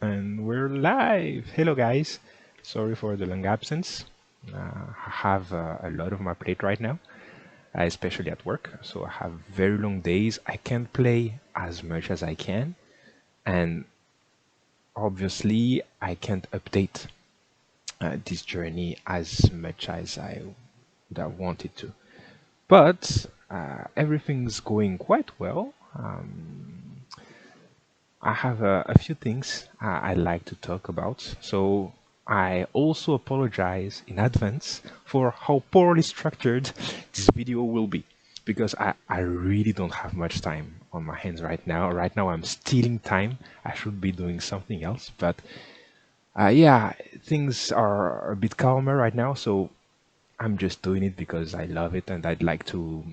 And we're live. Hello, guys. Sorry for the long absence. I have a lot of my plate right now, especially at work. So I have very long days. I can't play as much as I can, and obviously, I can't update this journey as much as I would have wanted to. But everything's going quite well. I have a few things I'd like to talk about. So I also apologize in advance for how poorly structured this video will be because I really don't have much time on my hands right now. Right now I'm stealing time. I should be doing something else, but yeah, things are a bit calmer right now, so I'm just doing it because I love it and I'd like to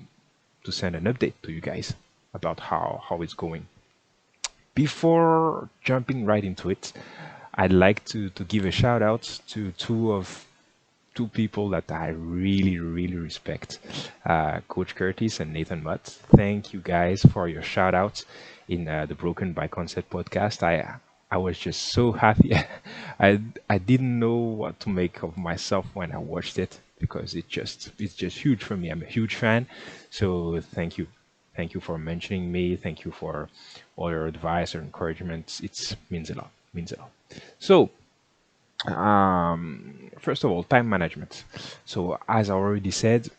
send an update to you guys about how it's going. Before jumping right into it, I'd like to give a shout out to two people that I really respect, Coach Curtis and Nathan Mutt. Thank you guys for your shout outs in the Broken by Concept podcast. I was just so happy. I didn't know what to make of myself when I watched it because it's just huge for me. I'm a huge fan, so thank you. Thank you for mentioning me. Thank you for all your advice or encouragement. It means a lot. Means a lot. So, first of all, time management. So, as I already said,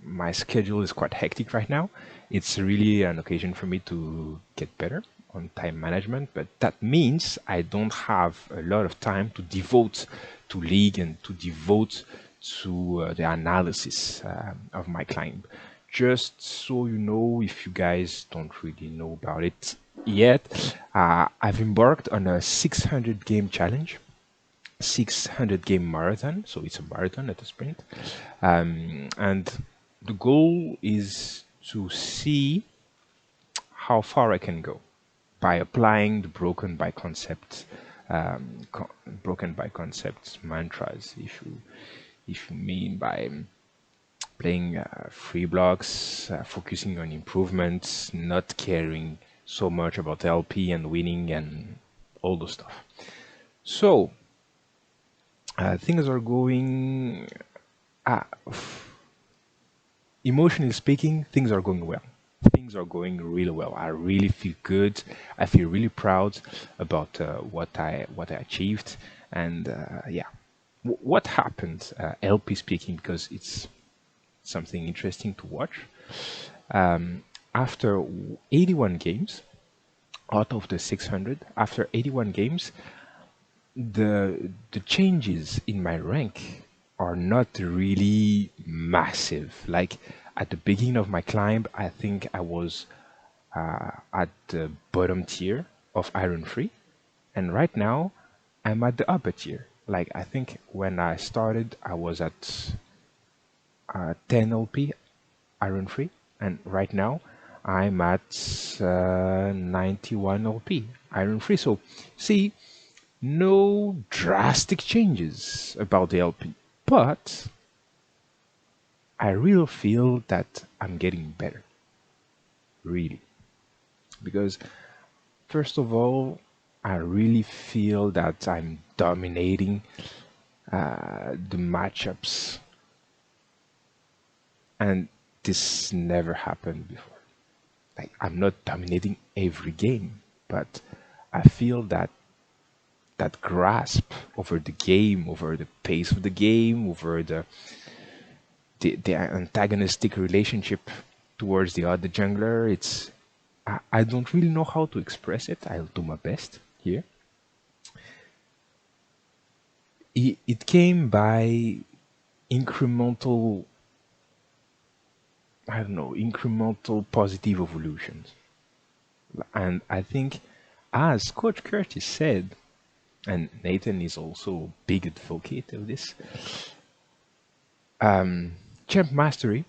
my schedule is quite hectic right now. It's really an occasion for me to get better on time management, but that means I don't have a lot of time to devote to League and to devote to the analysis of my client. Just so you know, if you guys don't really know about it yet, I've embarked on a 600 game challenge, 600 game marathon. So it's a marathon, not a sprint. And the goal is to see how far I can go by applying the broken by concept mantras. If you mean by playing free blocks, focusing on improvements, not caring so much about LP and winning and all the stuff. So things are going, uh, emotionally speaking, things are going well. Things are going really well. I really feel good. I feel really proud about what I achieved, and yeah, what happened, LP speaking, because it's something interesting to watch. After 81 games out of the 600, after 81 games, the changes in my rank are not really massive. Like at the beginning of my climb, I think I was at the bottom tier of Iron Free, and right now I'm at the upper tier. Like I think when I started, I was at 10 LP Iron Free, and right now I'm at 91 LP Iron Free. So see, no drastic changes about the LP, but I really feel that I'm getting better, really. Because, first of all, I really feel that I'm dominating the matchups, and this never happened before. Like, I'm not dominating every game, but I feel that grasp over the game, over the pace of the game, over the antagonistic relationship towards the other jungler. I don't really know how to express it. I'll do my best here. It came by incremental, I don't know, incremental positive evolutions. And I think, as Coach Curtis said, and Nathan is also a big advocate of this, champ mastery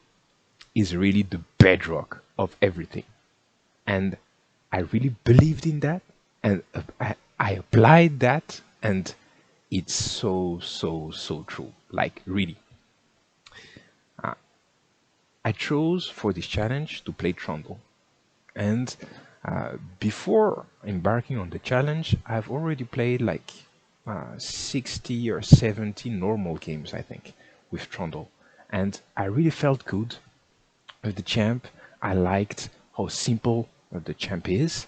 is really the bedrock of everything. And I really believed in that, and I applied that, and it's so true. Like really, I chose for this challenge to play Trundle, and Before embarking on the challenge, I've already played like 60 or 70 normal games, I think, with Trundle. And I really felt good with the champ. I liked how simple the champ is,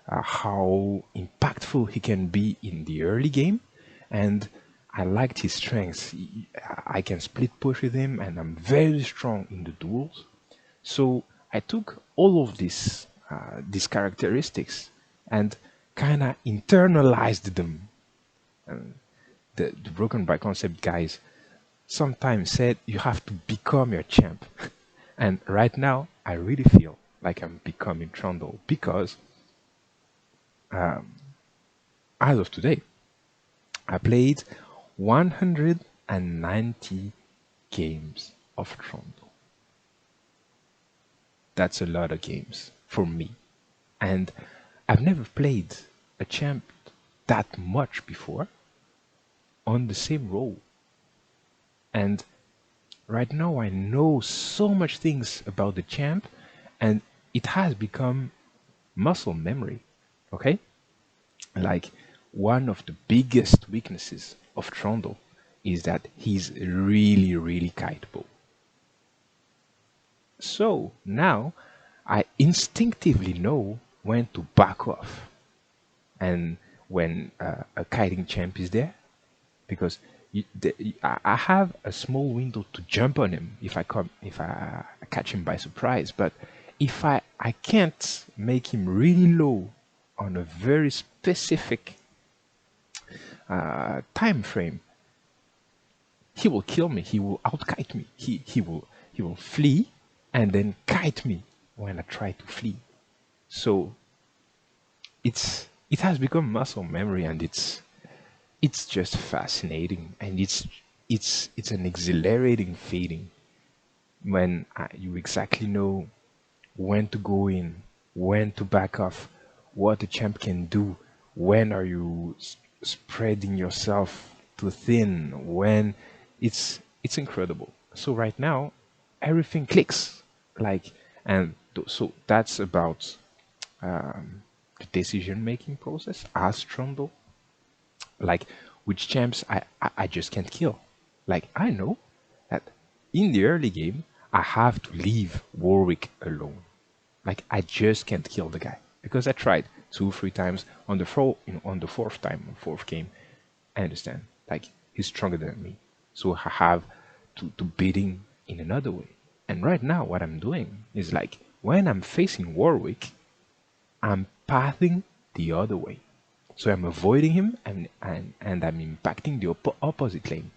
how impactful he can be in the early game, and I liked his strengths. I can split push with him, and I'm very strong in the duels. So I took all of these characteristics and kind of internalized them. And the Broken by Concept guys sometimes said you have to become your champ. And right now, I really feel like I'm becoming Trundle because as of today, I played 190 games of Trundle. That's a lot of games for me. And I've never played a champ that much before on the same role. And right now I know so much things about the champ and it has become muscle memory. Okay? Like one of the biggest weaknesses of Trundle is that he's really, really kiteable. So now I instinctively know when to back off and when a kiting champ is there because I have a small window to jump on him if I catch him by surprise. But if I can't make him really low on a very specific time frame, he will kill me. He will outkite me. He will flee and then kite me when I try to flee. So it has become muscle memory and it's just fascinating and it's an exhilarating feeling when you exactly know when to go in, when to back off, what the champ can do, when are you spreading yourself too thin, when it's incredible. So right now everything clicks like and so that's about the decision making process as Trundle, like which champs I just can't kill. Like I know that in the early game I have to leave Warwick alone. Like I just can't kill the guy because I tried 2 3 times on the on the fourth time, fourth game. I understand. Like he's stronger than me, so I have to beat him in another way. And right now, what I'm doing is like when I'm facing Warwick, I'm pathing the other way. So I'm avoiding him and I'm impacting the opposite lane.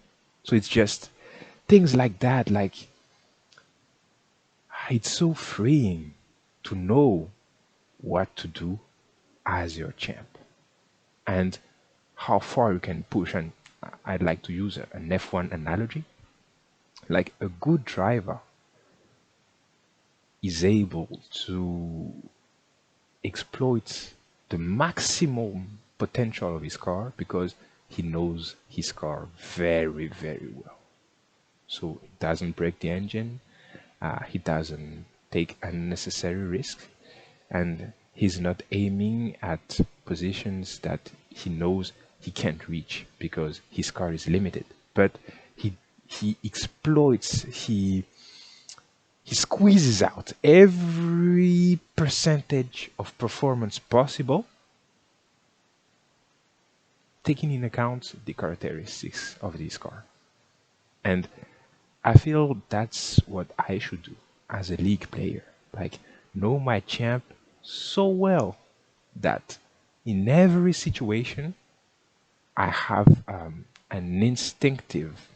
So it's just things like that. Like it's so freeing to know what to do as your champ and how far you can push. And I'd like to use an F1 analogy. Like a good driver is able to exploit the maximum potential of his car because he knows his car very, very well. So it doesn't break the engine, he doesn't take unnecessary risks, and he's not aiming at positions that he knows he can't reach because his car is limited. But he exploits, he squeezes out every percentage of performance possible, taking in account the characteristics of this car. And I feel that's what I should do as a league player. Like, know my champ so well that in every situation, I have an instinctive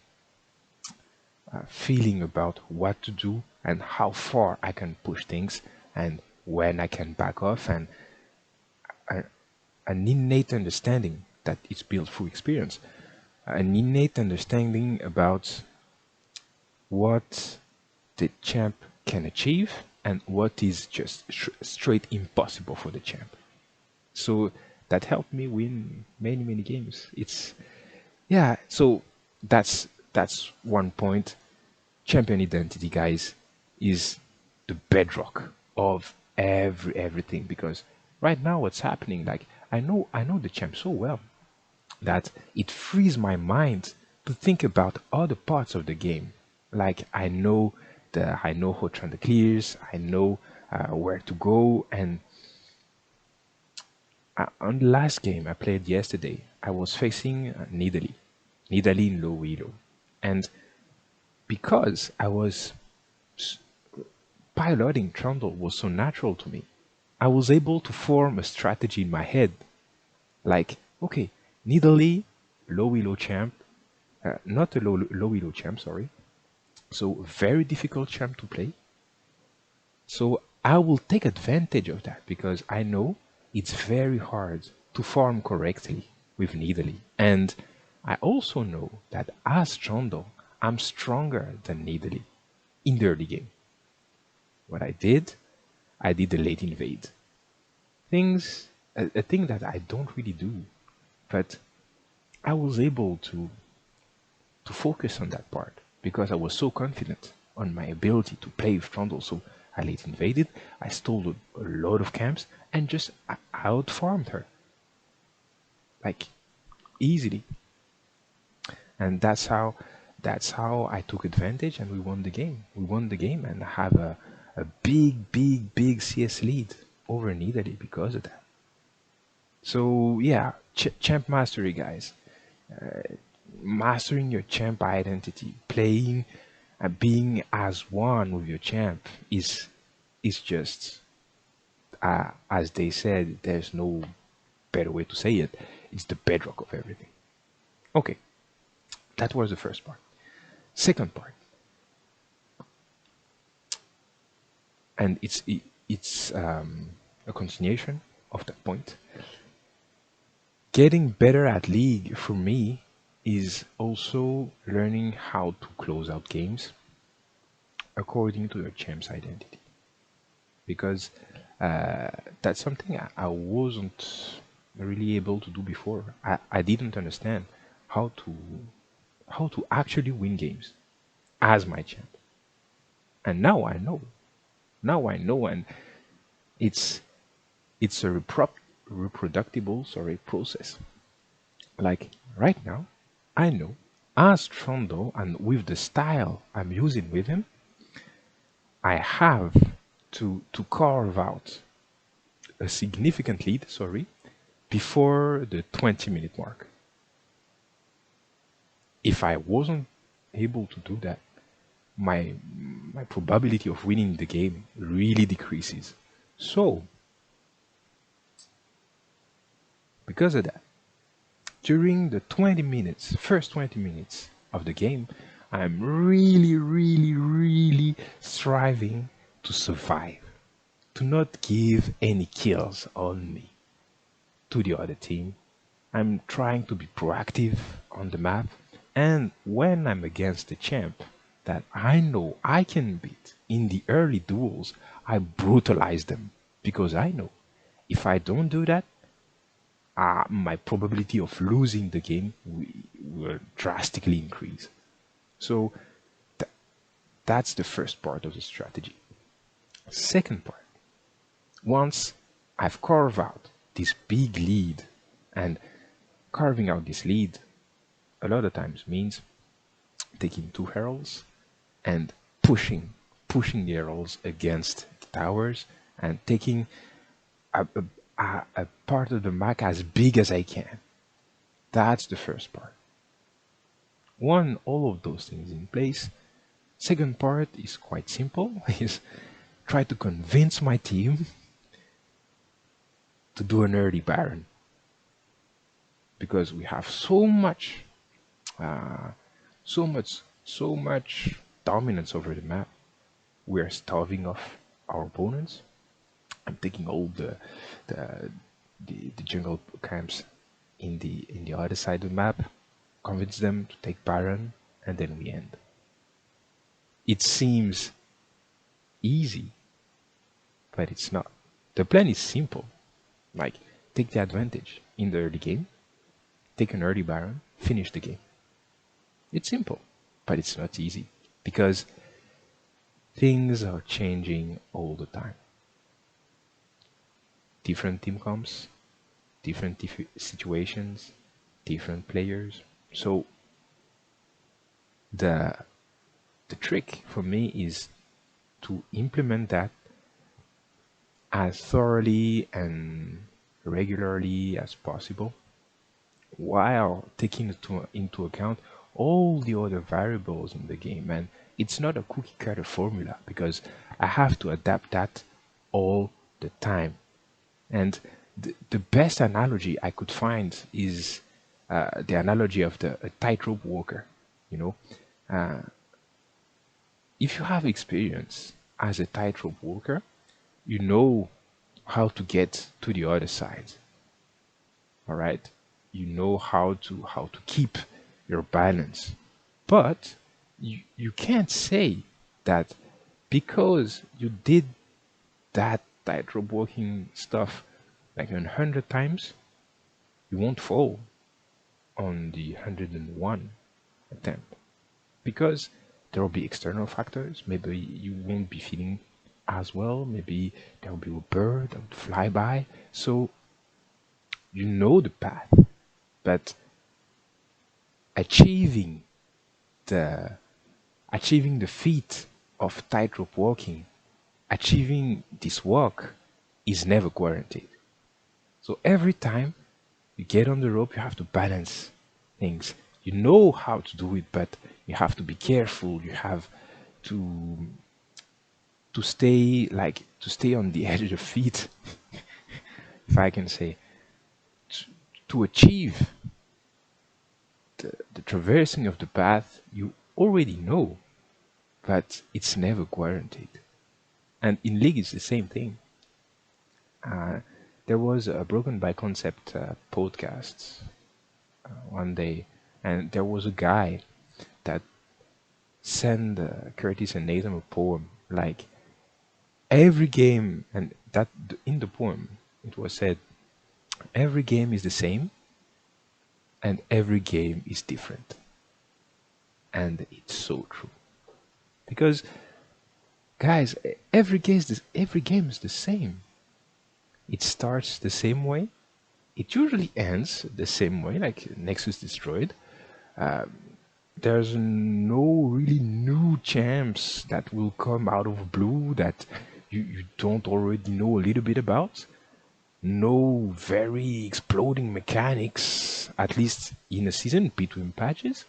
feeling about what to do and how far I can push things and when I can back off, and a, an innate understanding that is built through experience, an innate understanding about what the champ can achieve and what is just straight impossible for the champ. So that helped me win many, many games. It's yeah, so that's one point. Champion identity, guys, is the bedrock of everything because Right now, what's happening? Like I know the champ so well that it frees my mind to think about other parts of the game. Like I know how Chanticleers, I know where to go, and on the last game I played yesterday, I was facing Nidalee in low elo, and because I was piloting Trundle was so natural to me, I was able to form a strategy in my head. Like, okay, Nidalee, low elo champ, not a low elo champ, sorry. So very difficult champ to play. So I will take advantage of that because I know it's very hard to farm correctly with Nidalee. And I also know that as Trundle, I'm stronger than Nidalee in the early game. What I did the late invade. A thing that I don't really do, but I was able to focus on that part because I was so confident on my ability to play with Trundle. So I late invaded, I stole a lot of camps, and just out farmed her like easily. And that's how I took advantage, and we won the game. We won the game and have a big CS lead over Nidalee because of that. So yeah, champ mastery, guys. Mastering your champ identity, playing, being as one with your champ is just as they said. There's no better way to say it. It's the bedrock of everything. Okay, that was the first part. Second part, and it's a continuation of that point. Getting better at League for me is also learning how to close out games according to your champ's identity. Because uh, that's something I wasn't really able to do before. I didn't understand how to how to actually win games as my champ. And now I know. Now I know, and it's it's a reproducible process. Like right now, I know as Trondo and with the style I'm using with him, I have to carve out a significant lead, sorry, before the 20-minute mark. If I wasn't able to do that, my my probability of winning the game really decreases. So, because of that, during the 20 minutes, first 20 minutes of the game, I'm really striving to survive, to not give any kills on me to the other team. I'm trying to be proactive on the map, and when I'm against a champ that I know I can beat in the early duels, I brutalize them because I know if I don't do that, my probability of losing the game will drastically increase. So th- that's the first part of the strategy. Second part, once I've carved out this big lead, and carving out this lead a lot of times means taking two heralds and pushing the heralds against the towers and taking a part of the map as big as I can. That's the first part. One, all of those things in place. Second part is quite simple, is try to convince my team to do an early Baron. Because we have uh, so much dominance over the map. We're starving off our opponents. I'm taking all the, the jungle camps in the other side of the map, convince them to take Baron, and then we end. It seems easy, but it's not. The plan is simple. Like, take the advantage in the early game, take an early Baron, finish the game. It's simple, but it's not easy because things are changing all the time. different team comps, different situations, different players. So the the trick for me is to implement that as thoroughly and regularly as possible while taking into account all the other variables in the game. And it's not a cookie cutter formula because I have to adapt that all the time. And the best analogy I could find is the analogy of the a tightrope walker. You know, uh, if you have experience as a tightrope walker, you know how to get to the other side. All right, you know how to keep your balance, but you can't say that because you did that tightrope walking stuff like 100 times, you won't fall on the 101 attempt because there will be external factors. Maybe you won't be feeling as well. Maybe there will be a bird that would fly by. So you know the path, but achieving the achieving the feat of tightrope walking, achieving this walk is never guaranteed. So every time you get on the rope, you have to balance things. You know how to do it, but you have to be careful. You have to to stay on the edge of your feet, if I can say, to, to achieve the traversing of the path. You already know, but it's never guaranteed. And in League, it's the same thing. Uh, there was a Broken by Concept podcast one day, and there was a guy that sent Curtis and Nathan a poem like every game, and that in the poem it was said every game is the same and every game is different, and it's so true because guys, every game is the same. It starts the same way. It usually ends the same way, like Nexus destroyed. Um, there's no really new champs that will come out of blue that you don't already know a little bit about. No very exploding mechanics, at least in a season between patches.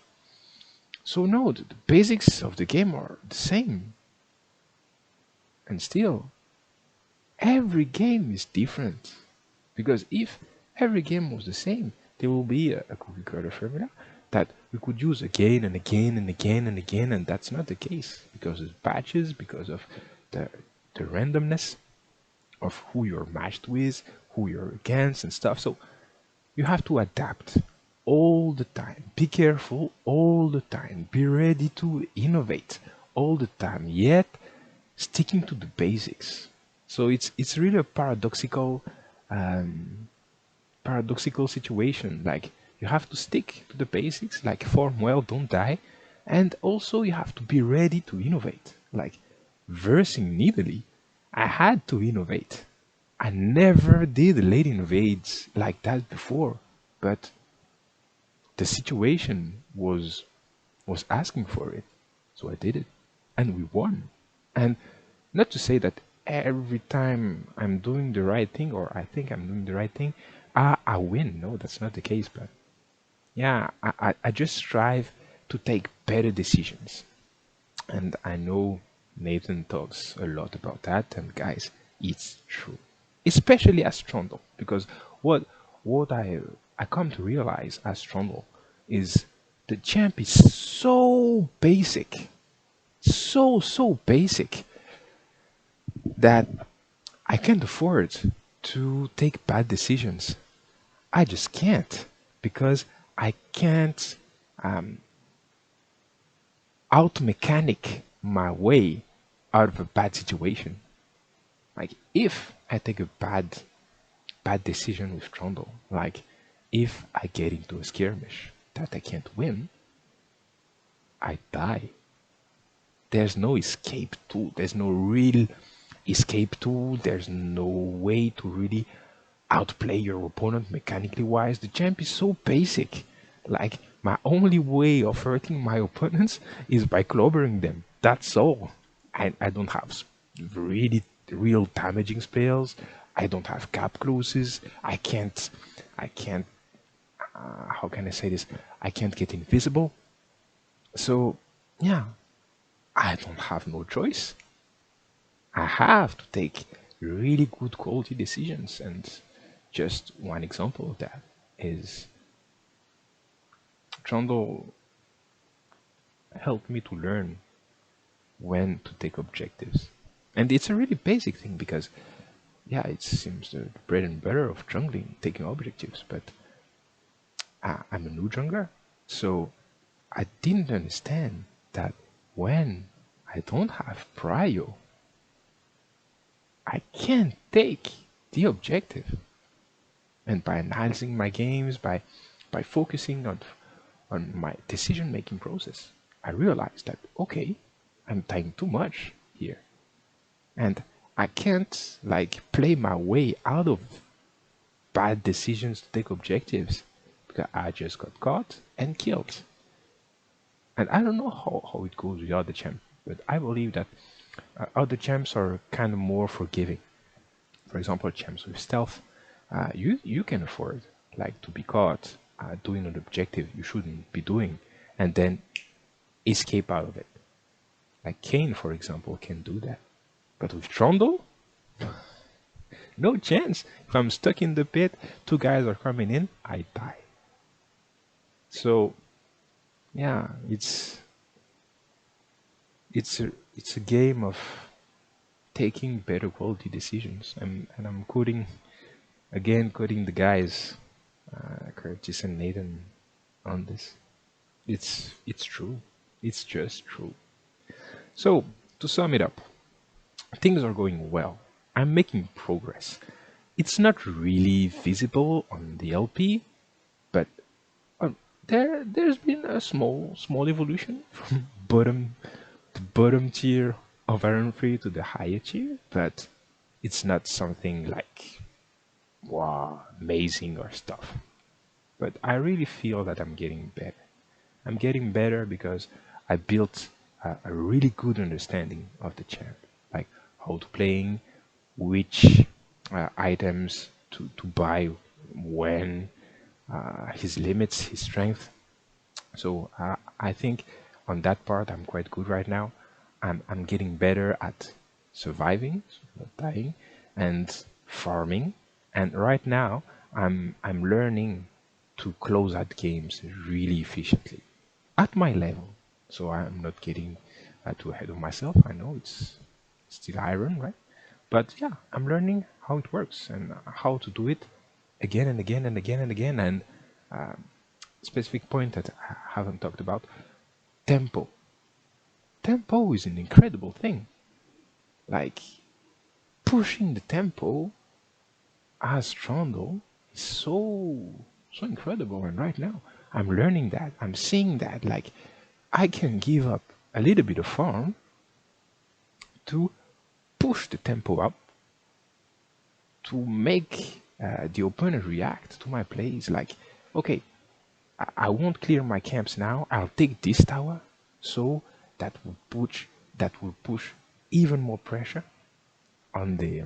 So no, the basics of the game are the same. And still, every game is different. Because if every game was the same, there will be a cookie cutter formula that we could use again and again and again and again, and that's not the case because of patches, because of the the randomness of who you're matched with, who you're against, and stuff. So you have to adapt all the time. Be careful all the time. Be ready to innovate all the time. Yet sticking to the basics. So it's really a um, paradoxical situation. Like you have to stick to the basics, like form well, don't die, and also you have to be ready to innovate. Like versing Nidalee, I had to innovate. I never did late invades like that before, but the situation was asking for it, so I did it, and we won. And not to say that every time I'm doing the right thing or I think I'm doing the right thing, I win. No, that's not the case. But yeah, I just strive to take better decisions. And I know Nathan talks a lot about that. And guys, it's true. Especially as Trundle. Because what what I come to realize as Trundle is the champ is so basic. So basic that I can't afford to take bad decisions. I just can't because I can't um, out mechanic my way out of a bad situation. Like if I take a bad decision with Trundle, like if I get into a skirmish that I can't win, I die. There's no escape tool. There's no real escape tool. There's no way to really outplay your opponent mechanically wise. The champ is so basic. Like, my only way of hurting my opponents is by clobbering them. That's all. I don't have really real damaging spells. I don't have cap closes. I can't, how can I say this? I can't get invisible. So, yeah, I don't have no choice. I have to take really good quality decisions. And just one example of that is Trundle helped me to learn when to take objectives. And it's a really basic thing because, yeah, it seems the bread and butter of jungling, taking objectives, but I'm a new jungler, so I didn't understand that when I don't have prio, I can't take the objective. And by analyzing my games, by focusing on my decision making process, I realized that okay, I'm tying too much here. And I can't like play my way out of bad decisions to take objectives because I just got caught and killed. And I don't know how it goes with other champs, but I believe that other champs are kind of more forgiving. For example, champs with stealth, you can afford like to be caught doing an objective you shouldn't be doing, and then escape out of it. Like Kane, for example, can do that. But with Trundle, no chance. If I'm stuck in the pit, two guys are coming in, I die. So yeah, it's a game of taking better quality decisions. And I'm quoting the guys, Curtis and Nathan, on this. It's true. It's just true. So to sum it up, things are going well. I'm making progress. It's not really visible on the LP, but uh, there's been a small evolution from the bottom tier of Iron Free to the higher tier, but it's not something like wow amazing or stuff. But I really feel that I'm getting better. I'm getting better because I built a really good understanding of the champ, like how to playing, which items to buy, when, his limits, his strength. So I think on that part I'm quite good right now. I'm getting better at surviving, so not dying, and farming. And right now I'm learning to close out games really efficiently at my level. So I'm not getting too ahead of myself. I know it's still iron, right? But yeah, I'm learning how it works and how to do it again and again and again and again. And specific point that I haven't talked about, tempo. Tempo is an incredible thing. Like pushing the tempo as Trundle is so incredible. And right now I'm learning that. I'm seeing that. Like I can give up a little bit of farm to push the tempo up to make the opponent react to my plays. Like, okay, I won't clear my camps now. I'll take this tower, so that will push even more pressure on the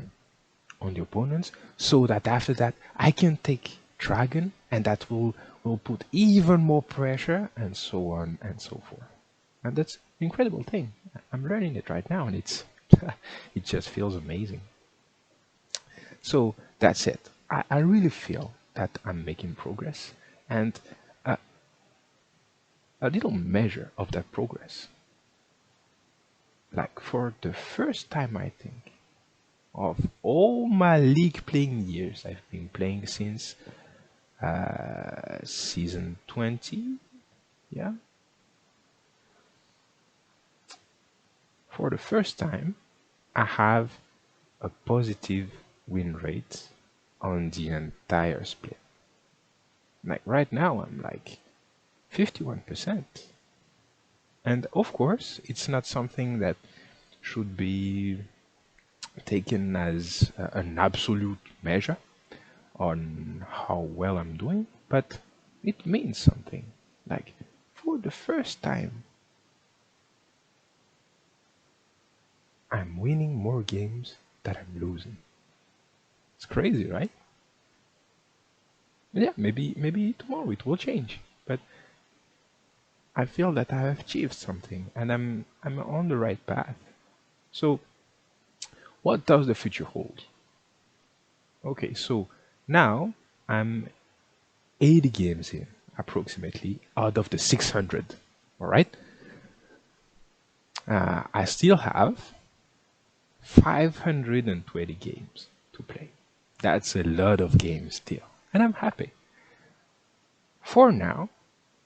opponents, so that after that I can take dragon, and that will put even more pressure, and so on and so forth. And that's an incredible thing. I'm learning it right now, and it's it just feels amazing. So that's it. I really feel that I'm making progress, and a, a little measure of that progress. Like for the first time, I think, of all my league playing years, I've been playing since season 20. Yeah, for the first time, I have a positive win rate on the entire split. Like right now, I'm like 51%. And of course, it's not something that should be taken as an absolute measure on how well I'm doing, but it means something. Like, for the first time, I'm winning more games than I'm losing. It's crazy, right? Yeah, maybe tomorrow it will change, but I feel that I have achieved something and I'm on the right path. So, what does the future hold? Okay, so now I'm 80 games in approximately out of the 600. All right, I still have 520 games to play. That's a lot of games still, and I'm happy. For now,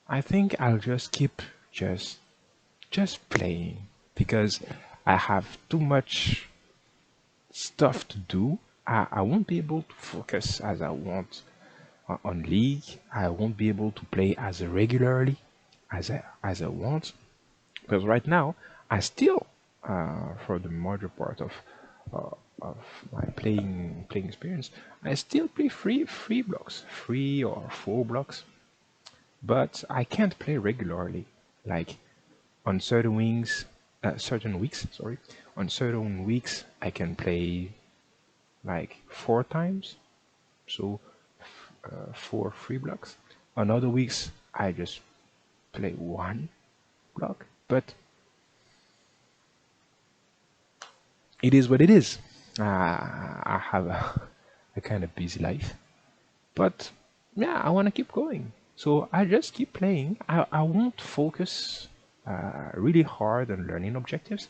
I think I'll just keep just just playing because I have too much stuff to do. I won't be able to focus as I want on League. I won't be able to play as regularly as I want because right now I still, for the major part of my playing experience, I still play free blocks, 3 or 4 blocks, but I can't play regularly. Like on certain weeks, sorry, on certain weeks I can play like 4 times, so 4 free blocks. On other weeks I just play 1 block, but it is what it is. I have a kind of busy life, but yeah, I want to keep going. So I just keep playing. I won't focus really hard on learning objectives.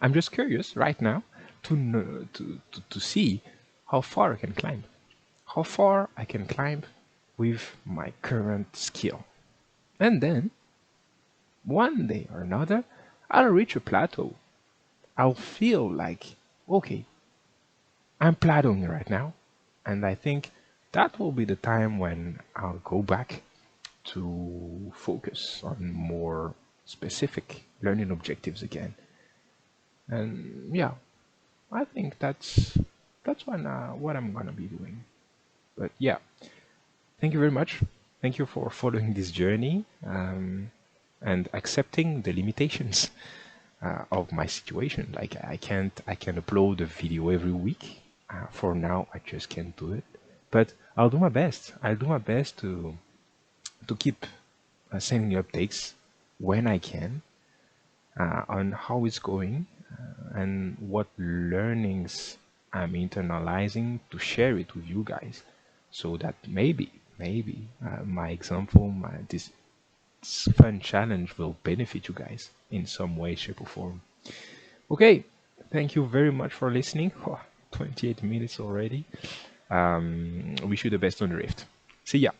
I'm just curious right now to know, to see how far I can climb. How far I can climb with my current skill. And then, one day or another, I'll reach a plateau. I'll feel like, okay, I'm plateauing right now. And I think that will be the time when I'll go back to focus on more specific learning objectives again. And yeah, I think that's what I'm gonna be doing. But yeah, thank you very much. Thank you for following this journey, and accepting the limitations of my situation. Like I can upload a video every week. For now, I just can't do it. But I'll do my best. I'll do my best to keep sending you updates when I can on how it's going and what learnings I'm internalizing to share it with you guys, so that maybe my example, this fun challenge will benefit you guys in some way, shape, or form. Okay, thank you very much for listening. 28 minutes already. Wish you the best on the Rift. See ya.